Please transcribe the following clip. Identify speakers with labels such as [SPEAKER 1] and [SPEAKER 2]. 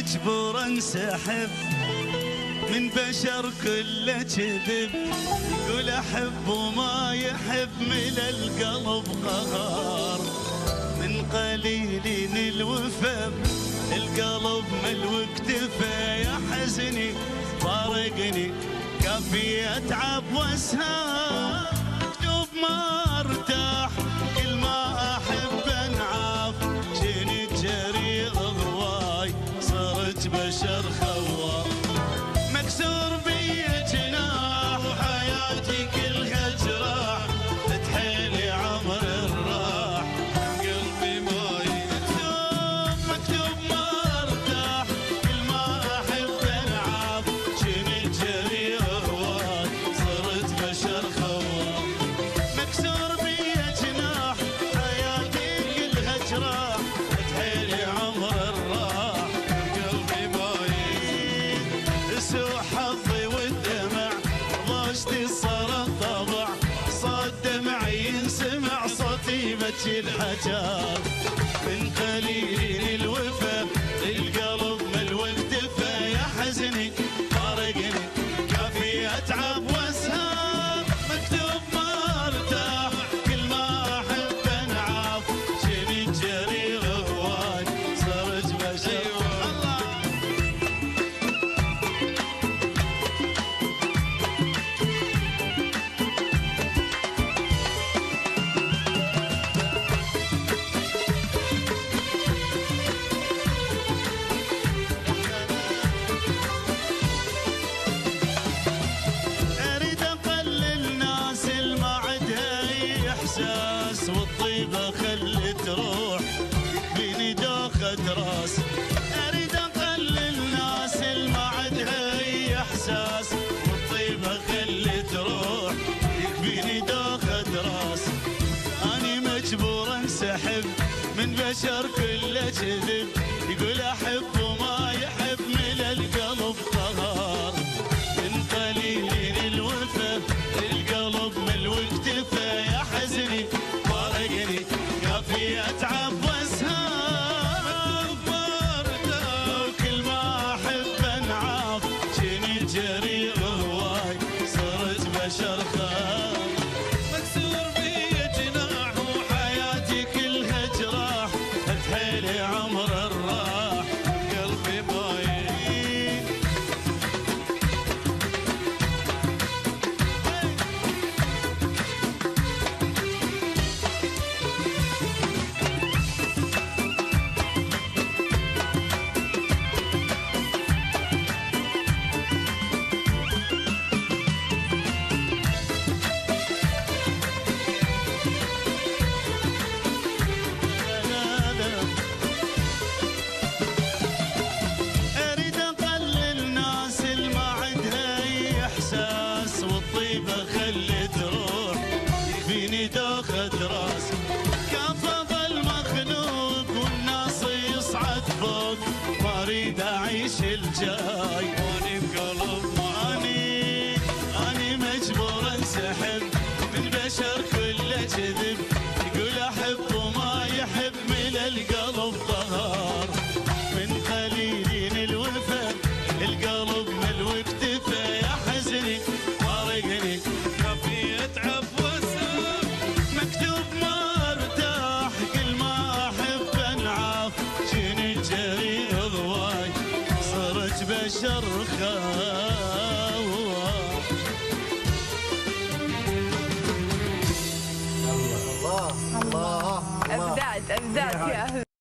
[SPEAKER 1] مجبور انسحب من بشر كله كذب، يقول احب وما يحب، من القلب قهر. من قليل الوفا القلب ملو اكتفى، يا حزني فارقني كافي اتعب واسهر. مكتوب ما ارتاح كل ما احب انعاف، جنيت جري اغواي صرت بشر خواف. مكسور بي جناح وحياتي كلها جراح، تحيلي عمر الراح قلبي ما يكتب. مكتوب ما ارتاح كل ما احب انعاف، جنيت جري اغواي صرت بشر خواف. مكسور بي جناح حياتي كلها جراح، تحيلي عمر الراح قلبي ما يكتب. سوء حظي والدمع ضوجتي صار الطبع، صوت دمعي ينسمع صوتي بكي الحجار. من قليل الوفا القلب ملو اكتفى، يا حزني فارقني كافي اتعب واسهر. مكتوب ما ارتاح كل ما احب انعاف، جنيت جري غواي صرت بشر. اريد اقلل ناس ما عندها اي احساس، والطيبه خلت روح يكفيني دوخه راس. اريد اقلل ناس ما عندها اي احساس، والطيبه خلت روح يكفيني دوخه راس. اني مجبور انسحب من بشر كله كذب، يقول احب وما يحب، من القلب قهر. من قليل الوفا القلب ملو اكتفى، يا حزني فارقني كافي اتعب واسهر. ما ارتاح وكل ما احب انعاف، جنيت جري غواي صرت بشر خاف. مكسور بي جناح وحياتي كلها جراح، اتحيلي عمر الراح قلبي باين. اريد اقلل ناس ما عندها اي احساس، والطيبه خلت روح يكفيني دوخه راس. كفض المخلوق والناس يصعد فوق، ما اريد اعيش الجاي واني بقلب اني مجبور انسحب من بشر كله كذب، يقول احب وما يحب، من القلب قهر. من قليل الوفا القلب ملو اكتفى، يا حزني فارقني كافي اتعب واسهر. مكتوب ما ارتاح كل ما احب انعاف، جنيت جري غواي صرت بشر خواف.
[SPEAKER 2] الله الله الله
[SPEAKER 3] ابدعت يا أهل.